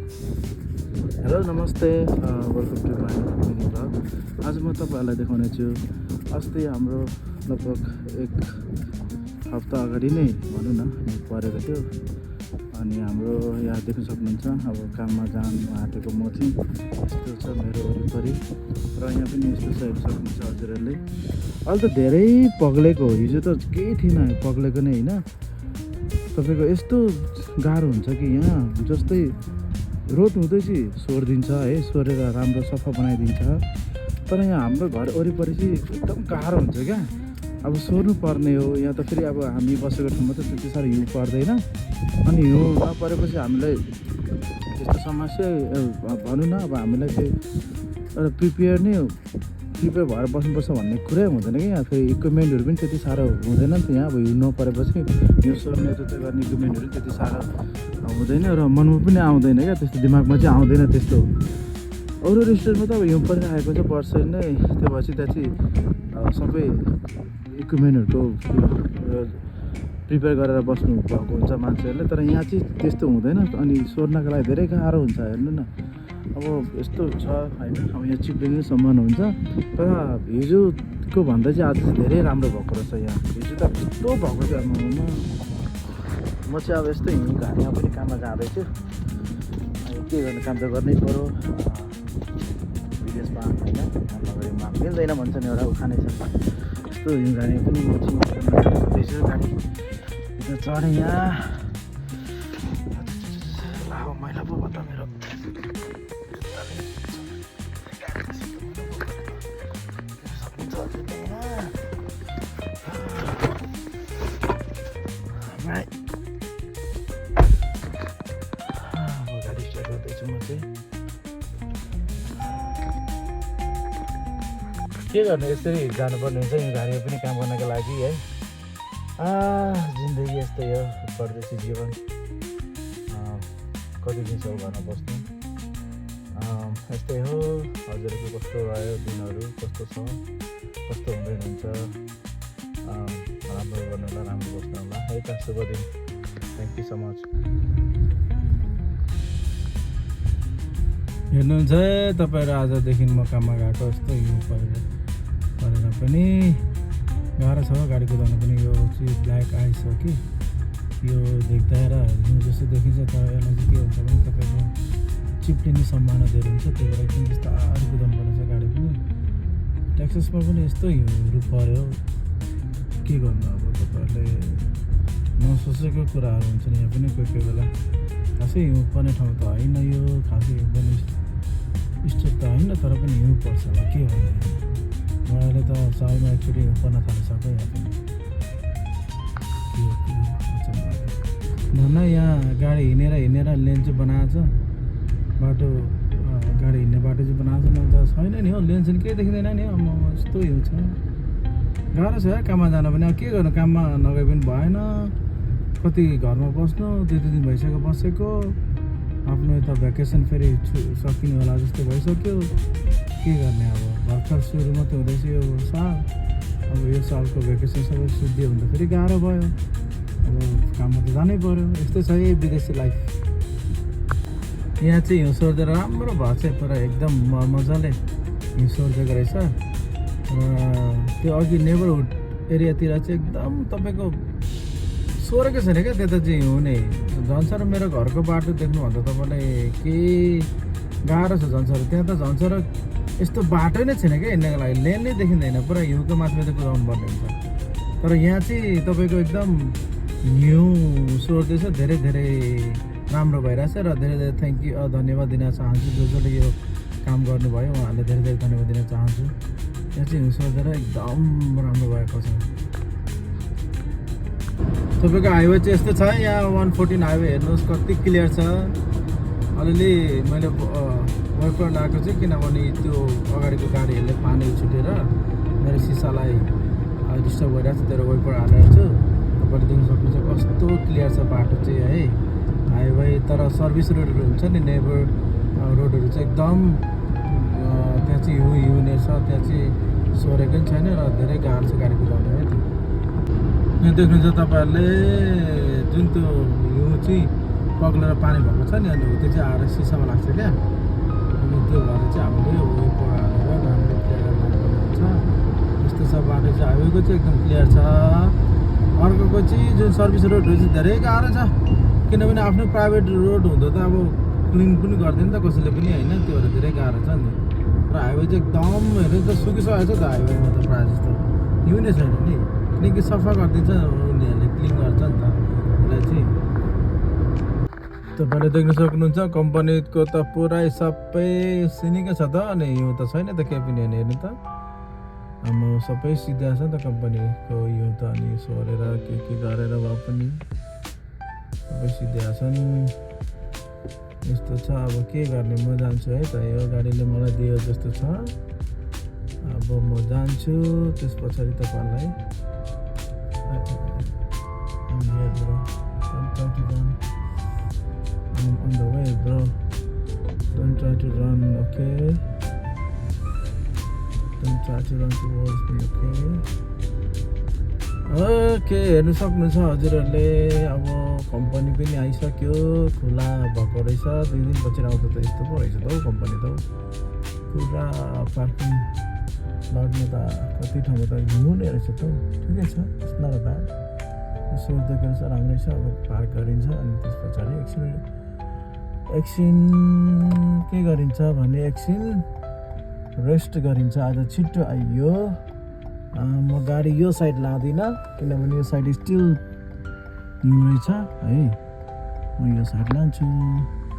Hello नमस्ते welcome to my mini blog. आज म तपाईँहरूलाई देखाउने छु अस्ति हाम्रो लगभग एक हप्ता अगाडि नै भनौँ न परेको थियो। अनि हाम्रो यहाँ देख्न सक्नुहुन्छ अब काममा जानु आँटेको म चाहिँ यस्तो छ मेरो वरिपरि र यहाँ पनि यस्तो छ हेर्न सक्नुहुन्छ हजुरहरूले। अहिले त धेरै पग्लेको, हिजो त केही थिएन पग्लेको नै होइन। तपाईँको यस्तो गाह्रो हुन्छ कि यहाँ जस्तै रोड हुँदैछ सोरिदिन्छ है, सोरेर राम्रो सफा बनाइदिन्छ। तर यहाँ हाम्रो घर वरिपरि चाहिँ एकदम गाह्रो हुन्छ क्या। अब सोर्नु पर्ने हो। यहाँ त फेरि अब हामी बसेको ठाउँमा त त्यति साह्रो हिउँ पर्दैन। अनि हिउँ नपरेपछि हामीलाई त्यस्तो समस्या भनौँ न, अब हामीलाई चाहिँ एउटा प्रिपेयर भएर बस्नुपर्छ भन्ने कुरै हुँदैन कि। यहाँ फेरि इक्विपमेन्टहरू पनि त्यति साह्रो हुँदैन नि त यहाँ। अब हिउँ नपरेपछि हिउँ सोर्ने यता गर्ने इक्विपमेन्टहरू त्यति साह्रो हुँदैन र मनमा पनि आउँदैन क्या, त्यस्तो दिमागमा चाहिँ आउँदैन त्यस्तो। अरू रेस्टुरेन्टमा त अब हिउँ परिरहेको चाहिँ वर्षै नै, त्यो भएपछि त्यहाँ चाहिँ सबै इक्विपमेन्टहरूको प्रिपेयर गरेर बस्नु भएको हुन्छ मान्छेहरूले। तर यहाँ चाहिँ त्यस्तो हुँदैन। अनि सोर्नको लागि धेरै गाह्रो हुन्छ। हेर्नु न अब यस्तो छ होइन, अब यहाँ चिप्लिने सम्मान हुन्छ। तर हिजोको भन्दा चाहिँ आज चाहिँ धेरै राम्रो भएको रहेछ। यहाँ हिजो त यस्तो भएको थियो आमामा। म चाहिँ अब यस्तो हिउँ घाँटीमा पनि काममा जाँदैछु। के गर्ने, काम त गर्नै पऱ्यो विदेशमा होइन। काम नगरीमा मिल्दैन भन्छ नि, एउटा उखानै छ। यस्तो हिउँ घाँटीमा पनि म चाहिँ जाँदैछु। गाडी चढेँ यहाँ। अब मैला पो भयो त मेरो। के गर्ने, यसरी जानुपर्ने हुन्छ यो गाडीमा पनि काम गर्नको लागि है। जिन्दगी यस्तै हो, परदेशी जीवन। कति दिन छ घरमा बस्नु, यस्तै हो। हजुरहरूको कस्तो रह्यो दिनहरू, कस्तो छ, कस्तो हुँदैन हुन्छ। राम्रो गर्नु होला, राम्रो बस्नु होला है त। शुभ दिन। Thank you so much. हेर्नुहुन्छ तपाईँहरू, आजदेखि म काममा गएको यस्तो हिउँ परेर पनि गाह्रो छ गाडी कुदाउनु पनि। यो चाहिँ ब्ल्याक आइस हो कि यो देख्दा र हिउँ जस्तो देखिन्छ, तर यसलाई चाहिँ के हुन्छ भने तपाईँको चिप्लिने सम्भावना धेरै हुन्छ। त्यही भएर पनि बिस्तारै कुदाउनु पर्ने छ गाडी पनि। टेक्सासमा पनि यस्तो हिउँहरू पऱ्यो, के गर्नु अब। तपाईँहरूले नसोचेको कुराहरू हुन्छ नि यहाँ पनि कोही बेला। खासै हिउँ पर्ने ठाउँ त होइन यो, खासै हिउँ पर्ने स्टेट त होइन, तर पनि हिउँ पर्छ होला के हो। अहिले त सालमा एकचोटि हिउँ पर्न थालिसक्यो यहाँ पनि। धन्न यहाँ गाडी हिँडेर लेन चाहिँ बनाएको छ, बाटो गाडी हिँड्ने बाटो चाहिँ बनाएको छ। त छैन नि हो, लेन चाहिँ केही देखिँदैन नि। अब यस्तो हिउँ छ, गाह्रो छ है काममा जान पनि। अब के गर्नु, काममा नगए पनि भएन। कति घरमा बस्नु, 2 दिन भइसक्यो बसेको। आफ्नो यता भ्याकेसन फेरि सकिने होला जस्तो भइसक्यो। के गर्ने अब, भर्खर सुरु मात्रै हुँदैछ यो साल। अब यो सालको भ्याकेसन सबै सुत्दियो भने त फेरि गाह्रो भयो। अब काममा त जानै पऱ्यो। यस्तै छ है विदेशी लाइफ। यहाँ चाहिँ हिउँ सोर्देर राम्रो भएको छ पुरा, एकदम मजाले हिउँ सोरिदिएको रहेछ। त्यो अघि नेबरहुड एरियातिर चाहिँ एकदम तपाईँको सोरेको छैन क्या, त्यता चाहिँ हिउँ नै। झन्सारो मेरो घरको बाटो देख्नुभन्दा तपाईँलाई केही गाह्रो छ झन्सारो। त्यहाँ त झन्सारो यस्तो बाटो नै छैन क्या हिँड्नको लागि, लेन नै देखिँदैन। पुरा हिउँको माथि मात्रै कुदाउनु पर्ने हुन्छ। तर यहाँ चाहिँ तपाईँको एकदम हिउँ सोर्दैछ, धेरै धेरै राम्रो भइरहेछ। र धेरै धेरै धन्यवाद दिन चाहन्छु जसले यो काम गर्नुभयो, उहाँहरूले धेरै धेरै धन्यवाद दिन चाहन्छु। यहाँ चाहिँ हिउँ सोर्देर एकदम राम्रो भएको छ। तपाईँको हाइवे चाहिँ यस्तो छ यहाँ 114 हाइवे। हेर्नुहोस् कति क्लियर छ। अलिअलि मैले वाइपर लगाएको चाहिँ किनभने त्यो अगाडिको गाडीहरूले पानी छुटेर मेरो सिसालाई डिस्टर्ब भइरहेको छ, त्यही वाइपर हालेर छु। तपाईँले देख्न सक्नुहुन्छ कस्तो क्लियर छ बाटो चाहिँ है, हाइवे। तर सर्भिस रोडहरू हुन्छ नि, नेबर रोडहरू चाहिँ एकदम त्यहाँ चाहिँ हिउँने छ, त्यहाँ चाहिँ सोरेको पनि छैन र धेरै गाह्रो छ गाडी कुदाउनु है त। यहाँ देख्नुहुन्छ तपाईँहरूले जुन त्यो हिउँ चाहिँ पग्लेर पानी भएको छ नि अनि हो त्यो चाहिँ आएर सिसामा लाग्छ क्या अनि त्यो भएर चाहिँ हामीले वेको हालेर राम्रो क्लियर गर्नुपर्ने हुन्छ यस्तो छ बाटो चाहिँ हाइवेको चाहिँ एकदम क्लियर छ अर्कोको चाहिँ जुन सर्भिस रोडहरू चाहिँ धेरै गाह्रो छ किनभने आफ्नो प्राइभेट रोड हुँदा त अब क्लिन पनि गर्दैन त कसैले पनि होइन त्यो भएर धेरै गाह्रो छ नि र हाइवे चाहिँ एकदम हेर्नु त सुकिसकेको छ त हाइवेमा त प्रायः जस्तो हिउँदै छैन नि किनकि सफा गरिदिन्छ उनीहरूले क्लिन गर्छ नि त यसलाई चाहिँ तपाईँले देख्न सक्नुहुन्छ कम्पनीको त पुरै सबै सिनिकै छ त अनि यो त छैन त केही पनि हेर्नु त हाम्रो सबै सिधा छ त कम्पनीको यो त अनि सोरेर के गरेर भए पनि सबै सिधा छन् यस्तो छ अब के गर्ने म जान्छु है त यो गाडीले मलाई दियो जस्तो छ अब म जान्छु त्यस पछाडि तपाईँलाई I'm on the way, bro. Don't try to run, okay? Don't try to run towards me, okay? Okay, हेर्नु सक्नुहुन्छ हजुरहरूले अब कम्पनी पनि आइसक्यो खुला भएको रहेछ 2 दिनपछि आउँदा त यस्तो पो रहेछ त हौ कम्पनी त पुरा पार्किङ लडमा त कति ठाउँमा त हिँड्ने रहेछ त ठिकै छ इट्स नट ब्याड सोच्दाखेरि चाहिँ राम्रै छ अब पार्क गरिन्छ अनि त्यस पछाडि एकछिन के गरिन्छ भने एकछिन रेस्ट गरिन्छ आज छिट्टो आइयो म गाडी यो साइड लाँदिनँ किनभने यो साइड स्टिल हिउँ रहेछ है म यो साइड लान्छु